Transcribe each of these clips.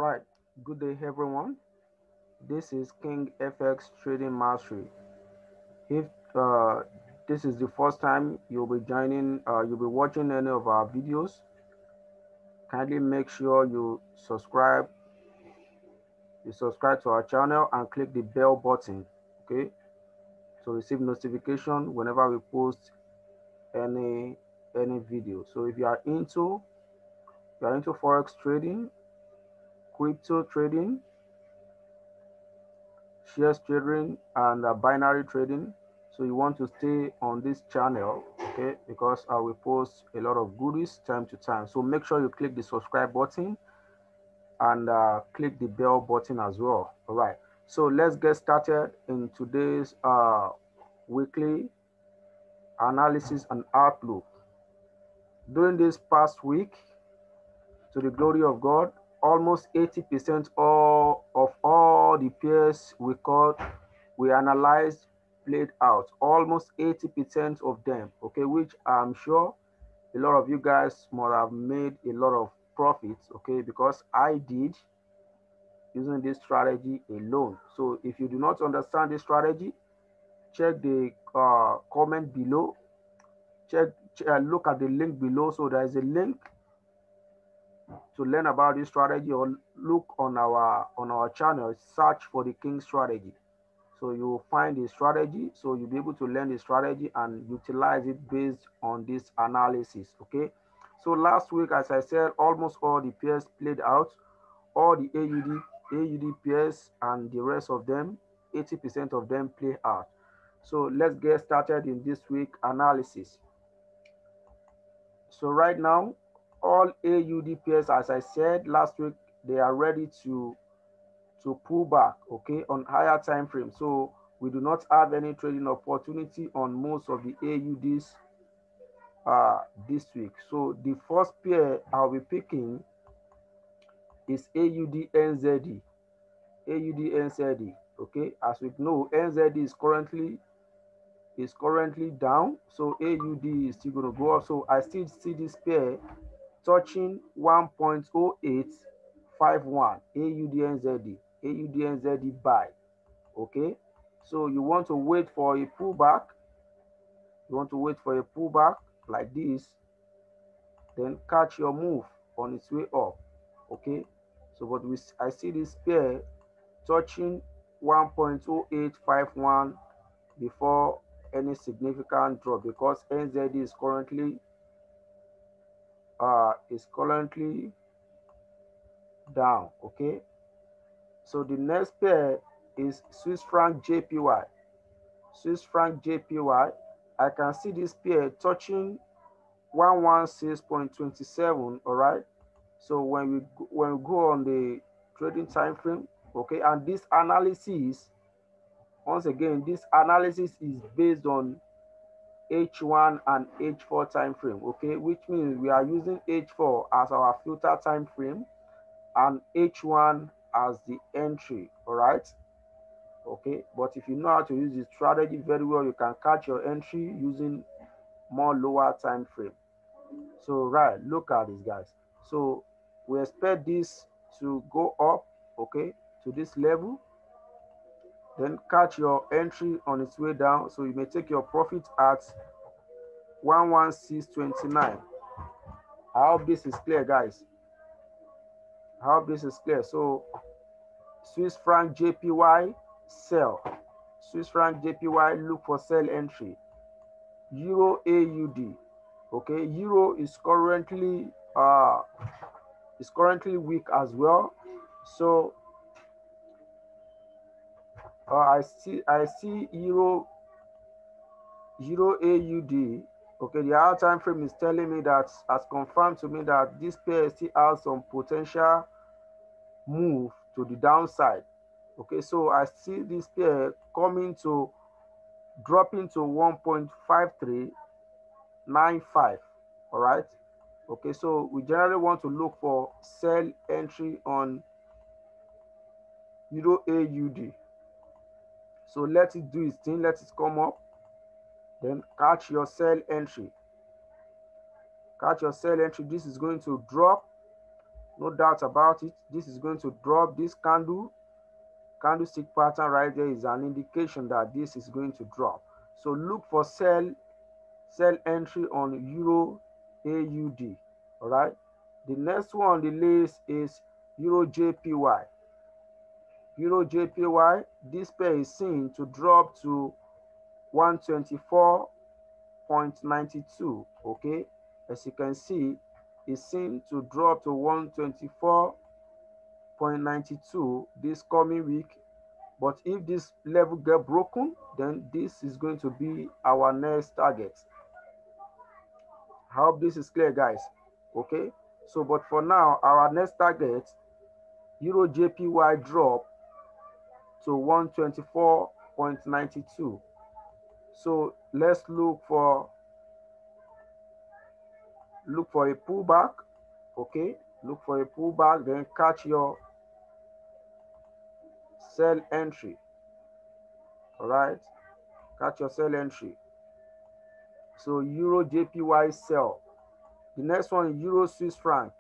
right, good day everyone. This is King FX Trading Mastery. If this is the first time you'll be watching any of our videos, kindly make sure you subscribe to our channel and click the bell button, okay, to receive notification whenever we post any any video. So if you are into forex trading, crypto trading, shares trading, and binary trading, so you want to stay on this channel, okay, because I will post a lot of goodies time to time. So make sure you click the subscribe button and click the bell button as well. All right, so let's get started in today's weekly analysis and outlook. During this past week, to the glory of God, almost 80% of all the pairs we analyzed played out. Almost 80% of them, okay, which I'm sure a lot of you guys must have made a lot of profits, okay, because I did using this strategy alone. So if you do not understand this strategy, check the comment below. Look at the link below. So there is a link to learn about this strategy, or look on our channel, search for the King strategy. So you will find the strategy, so you'll be able to learn the strategy and utilize it based on this analysis, okay? So last week, as I said, almost all the pairs played out, all the AUD pairs and the rest of them, 80% of them play out. So let's get started in this week analysis. So right now, all AUD pairs, as I said last week, they are ready to pull back, okay, on higher time frame. So we do not have any trading opportunity on most of the AUDs this week. So the first pair I'll be picking is AUD NZD. AUD NZD, okay. As we know, NZD is currently down, so AUD is still going to go up. So I still see this pair touching 1.0851 AUD NZD buy, okay. So you want to wait for a pullback, like this, then catch your move on its way up, okay. So but I see this pair touching 1.0851 before any significant drop, because NZD is currently down, okay. So the next pair is Swiss franc JPY. Swiss franc JPY, I can see this pair touching 116.27. All right. So when we go on the trading time frame, okay, and this analysis, once again, this analysis is based on H1 and H4 time frame, okay, which means we are using H4 as our filter time frame and H1 as the entry. All right. Okay, but if you know how to use the strategy very well, you can catch your entry using more lower time frame. So right, look at this, guys. So we expect this to go up, okay, to this level, then catch your entry on its way down. So you may take your profit at 116.29. I hope this is clear, guys. I hope this is clear. So Swiss franc JPY, sell. Swiss franc JPY, look for sell entry. Euro AUD, okay, euro is currently weak as well. So I see euro AUD, okay. The higher time frame is telling me that, has confirmed to me that this pair still has some potential move to the downside, okay. So I see this pair coming to dropping to 1.5395. all right. Okay, so we generally want to look for sell entry on euro AUD. So let it do its thing, let it come up, then catch your sell entry. Catch your sell entry. This is going to drop no doubt about it. This is going to drop. This candlestick pattern right there is an indication that this is going to drop. So look for sell entry on Euro AUD. All right. The next one on the list is Euro JPY. Euro JPY, this pair is seen to drop to 124.92. Okay, as you can see, it's seen to drop to 124.92 this coming week. But if this level get broken, then this is going to be our next target. I hope this is clear, guys. Okay, so but for now, our next target, Euro JPY drop to 124.92. So let's look for a pullback. Okay, look for a pullback, then catch your sell entry. All right, catch your sell entry. So Euro JPY sell. The next one, Euro Swiss franc.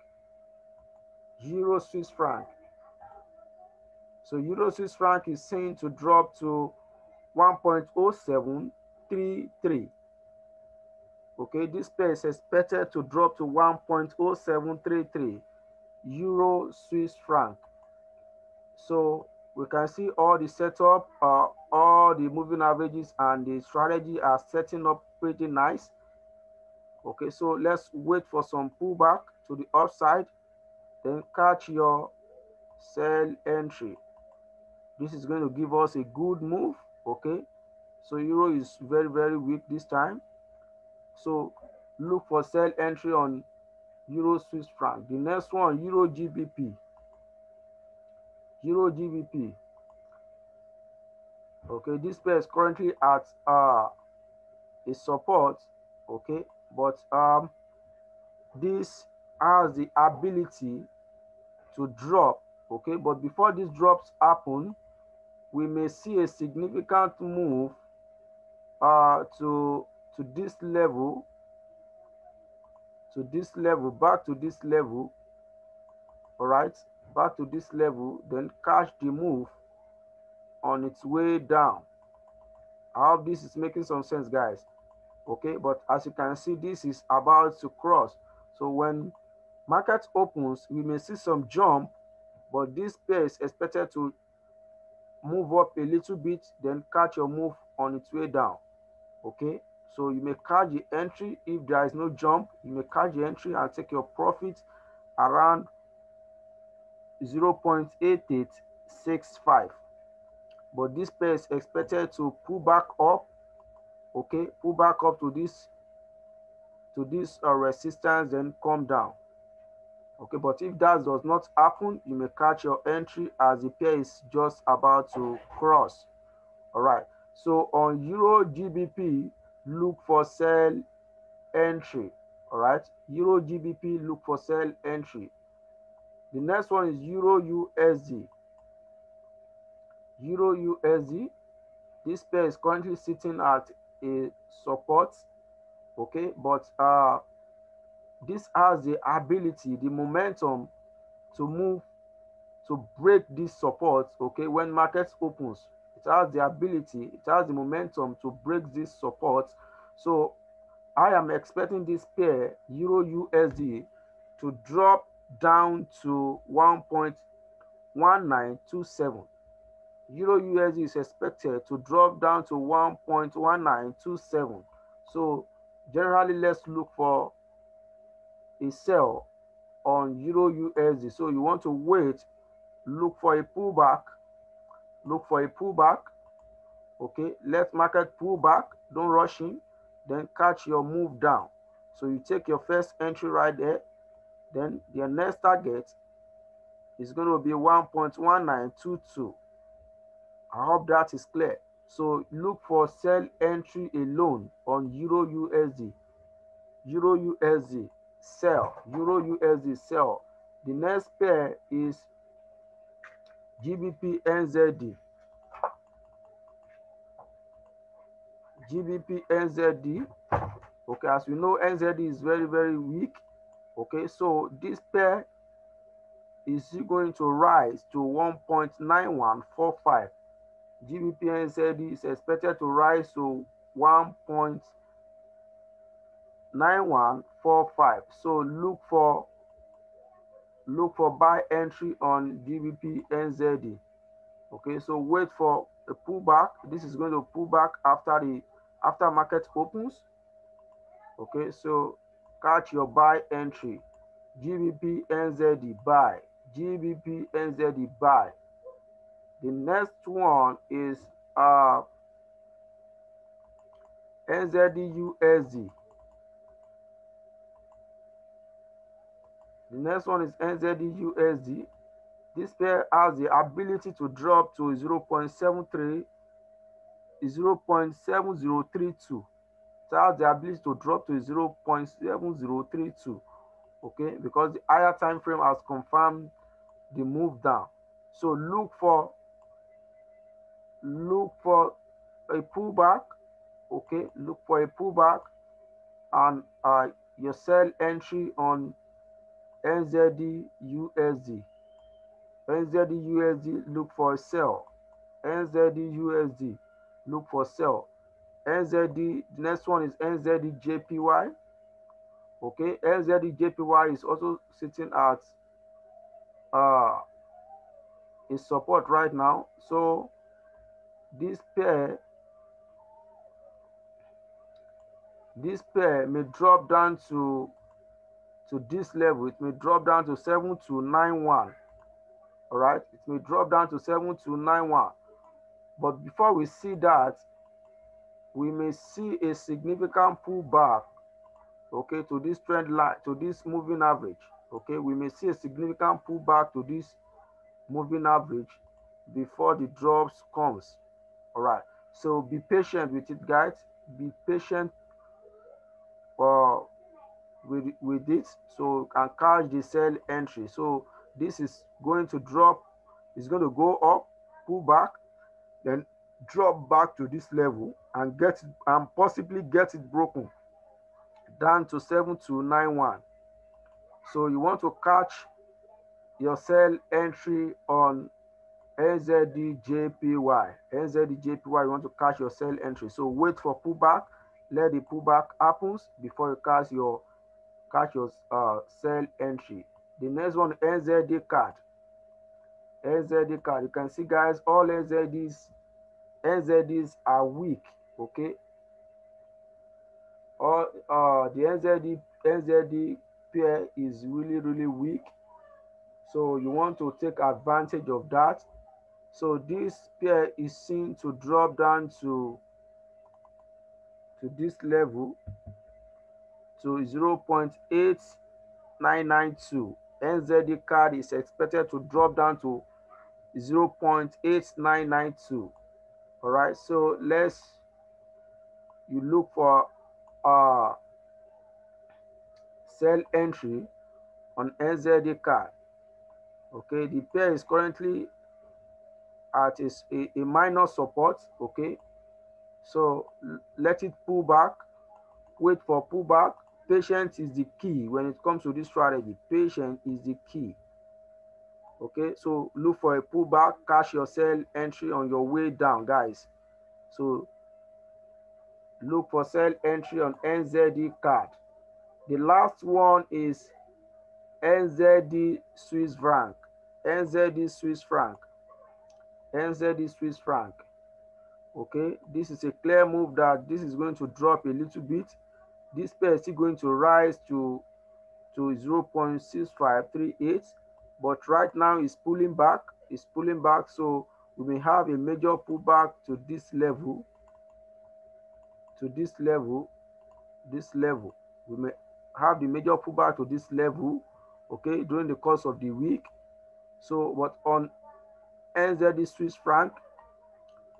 Euro Swiss franc. So Euro Swiss franc is seen to drop to 1.0733. Okay, this pair is expected to drop to 1.0733 Euro Swiss franc. So we can see all the setup, all the moving averages and the strategy are setting up pretty nice. Okay, so let's wait for some pullback to the upside, then catch your sell entry. This is going to give us a good move. Okay, so Euro is very, very weak this time. So look for sell entry on Euro Swiss franc. The next one, Euro GBP. Euro GBP. Okay, this pair is currently at a support. Okay, but this has the ability to drop. Okay, but before these drops happen, we may see a significant move to this level, back to this level. All right, back to this level, then catch the move on its way down. I hope this is making some sense, guys. Okay, but as you can see, this is about to cross. So when market opens, we may see some jump, but this pair is expected to move up a little bit, then catch your move on its way down. Okay, so you may catch the entry. If there is no jump, you may catch the entry and take your profit around 0.8865. But this pair is expected to pull back up. Okay, pull back up to this resistance, then come down. Okay, but if that does not happen, you may catch your entry as the pair is just about to cross. All right, so on Euro GBP, look for sell entry. All right, Euro GBP, look for sell entry. The next one is Euro USD. Euro USD, this pair is currently sitting at a support. Okay, but this has the ability, the momentum to move, to break this support. Okay, when market opens, it has the ability, it has the momentum to break this support. So I am expecting this pair, Euro USD, to drop down to 1.1927. Euro USD is expected to drop down to 1.1927. So generally, let's look for a sell on Euro USD. So you want to wait, look for a pullback, okay, let market pull back, don't rush in, then catch your move down. So you take your first entry right there, then your next target is going to be 1.1922. I hope that is clear. So look for sell entry alone on Euro USD. Euro USD sell. Euro USD sell. The next pair is GBP NZD. GBP NZD. Okay, as we know, NZD is very, very weak. Okay, so this pair is going to rise to 1.9145. GBP NZD is expected to rise to 1.9145. So look for buy entry on GBP NZD. Okay, so wait for a pullback. This is going to pull back after market opens. Okay, so catch your buy entry. GBP NZD buy. GBP NZD buy. The next one is NZD USD. The next one is NZD USD. This pair has the ability to drop to 0.7032. It has the ability to drop to 0.7032. Okay, because the higher time frame has confirmed the move down. So look for a pullback. Okay, look for a pullback and your sell entry on NZD USD. NZD USD, look for a sell. NZD USD, look for sell. NZD, the next one is NZD JPY. Okay, NZD JPY is also sitting at a support right now. So this pair may drop down to this level. It may drop down to 7291. All right, it may drop down to 7291. But before we see that, we may see a significant pullback, okay, to this trend line, to this moving average. Okay, we may see a significant pullback to this moving average before the drops comes. All right, so be patient with it, guys. Be patient with it, so you can catch the sell entry. So this is going to drop, it's going to go up, pull back, then drop back to this level and possibly get it broken down to 7291. So you want to catch your sell entry on NZD JPY. NZD JPY, you want to catch your sell entry. So wait for pullback, let the pullback happens before you catch your sell entry. The next one, NZD card. NZD card. You can see, guys, all NZDs are weak. Okay. All the NZD pair is really weak. So you want to take advantage of that. So this pair is seen to drop down to this level to 0.8992. NZD card is expected to drop down to 0.8992. All right, so you look for sell entry on NZD card. Okay, the pair is currently at a minor support. Okay, so let it pull back, wait for pullback. Patience is the key when it comes to this strategy. Patience is the key. Okay, so look for a pullback, cash your sell entry on your way down, guys. So look for sell entry on NZD card. The last one is NZD Swiss franc. NZD Swiss franc. NZD Swiss franc. Okay, this is a clear move that this is going to drop a little bit. This pair is still going to rise to 0.6538, but right now it's pulling back. It's pulling back, so we may have a major pullback to this level. To this level. We may have the major pullback to this level, okay, during the course of the week. So, but on NZD Swiss franc,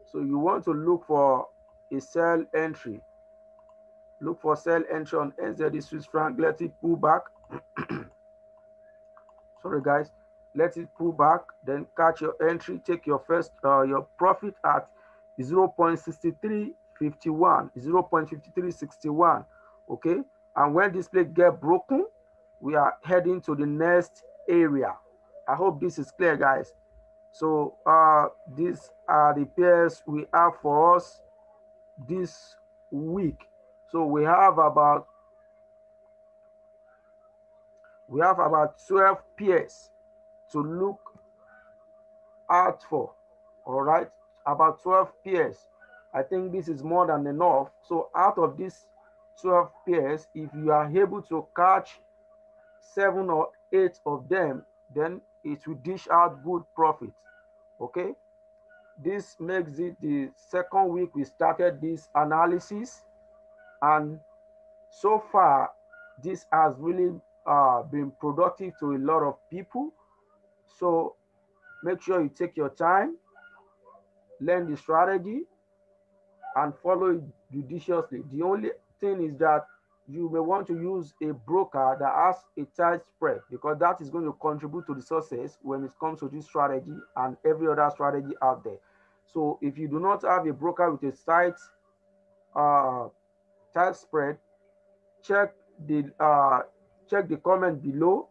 so you want to look for a sell entry. Look for sell entry on NZD Swiss franc. Let it pull back. Sorry, guys. Let it pull back. Then catch your entry. Take your first your profit at 0.6351, 0.5361. Okay. And when this plate get broken, we are heading to the next area. I hope this is clear, guys. So these are the pairs we have for us this week. So we have about 12 pairs to look out for. All right, about 12 pairs. I think this is more than enough. So out of these 12 pairs, if you are able to catch 7 or 8 of them, then it will dish out good profit. Okay, this makes it the second week we started this analysis, and so far this has really been productive to a lot of people. So make sure you take your time, learn the strategy, and follow it judiciously. The only thing is that you may want to use a broker that has a tight spread, because that is going to contribute to the success when it comes to this strategy and every other strategy out there. So if you do not have a broker with a tight spread, check the comment below.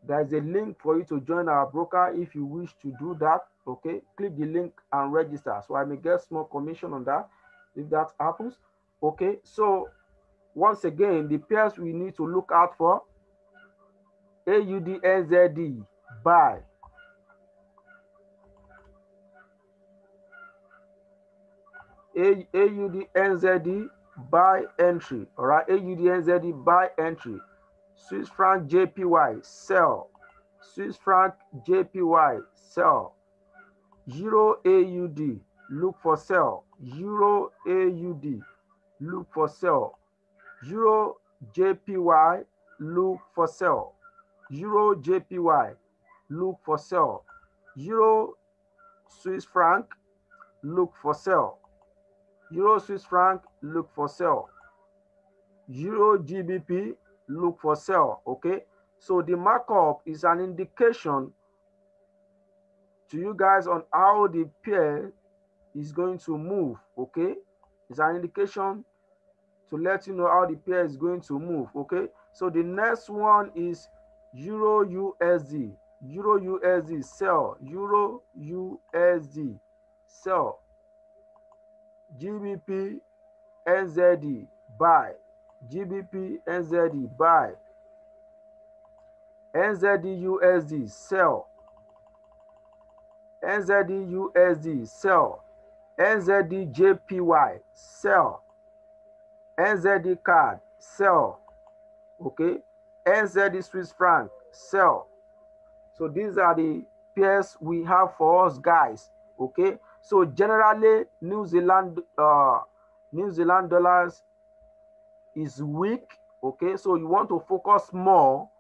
There's a link for you to join our broker if you wish to do that. Okay, click the link and register, so I may get small commission on that if that happens. Okay, so once again, the pairs we need to look out for: AUDNZD buy, AUDNZD buy entry. All right, AUDNZD buy entry. Swiss franc JPY sell, Swiss franc JPY sell. Euro AUD look for sell, Euro AUD look for sell. Euro JPY look for sell, Euro JPY look for sell. Euro Swiss franc look for sell, Euro Swiss franc look for sell. Euro GBP look for sell. Okay, so the markup is an indication to you guys on how the pair is going to move. Okay, it's an indication to let you know how the pair is going to move. Okay, so the next one is Euro USD. Euro USD sell, Euro USD sell. GBP NZD buy, GBP NZD buy. NZD USD sell, NZD USD sell. NZD JPY sell, NZD card sell. Okay, NZD Swiss franc sell. So these are the pairs we have for us, guys. Okay, so generally New Zealand dollars is weak. Okay, so you want to focus more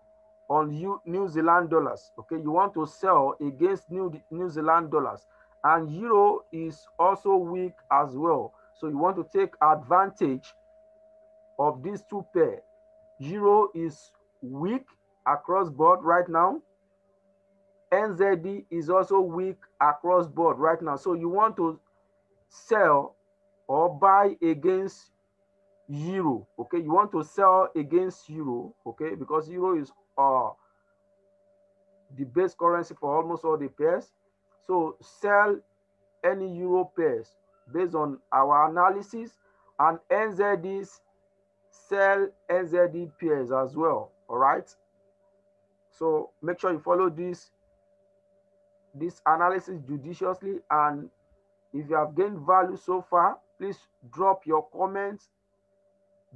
on New Zealand dollars. Okay, you want to sell against New Zealand dollars, and euro is also weak as well. So you want to take advantage of these two pairs. Euro is weak across board right now. NZD is also weak across board right now. So you want to sell or buy against euro. Okay, you want to sell against euro. Okay, because euro is the base currency for almost all the pairs. So sell any euro pairs based on our analysis, and NZDs sell NZD pairs as well. All right, so make sure you follow this analysis judiciously, and if you have gained value so far, please drop your comments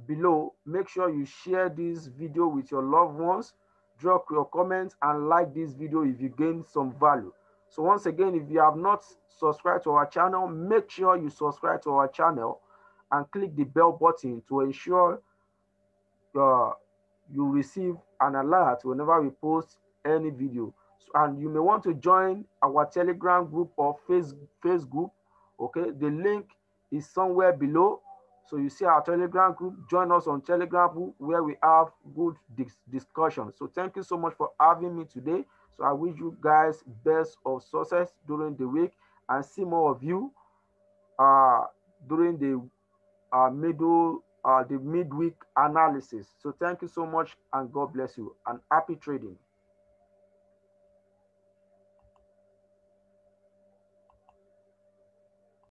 below. Make sure you share this video with your loved ones. Drop your comments and like this video if you gain some value. So once again, if you have not subscribed to our channel, make sure you subscribe to our channel and click the bell button to ensure you receive an alert whenever we post any video. And you may want to join our Telegram group or Facebook. Okay, the link is somewhere below. So you see our Telegram group. Join us on Telegram group where we have good discussion. So thank you so much for having me today. So I wish you guys best of success during the week, and see more of you during the midweek analysis. So thank you so much, and God bless you, and happy trading.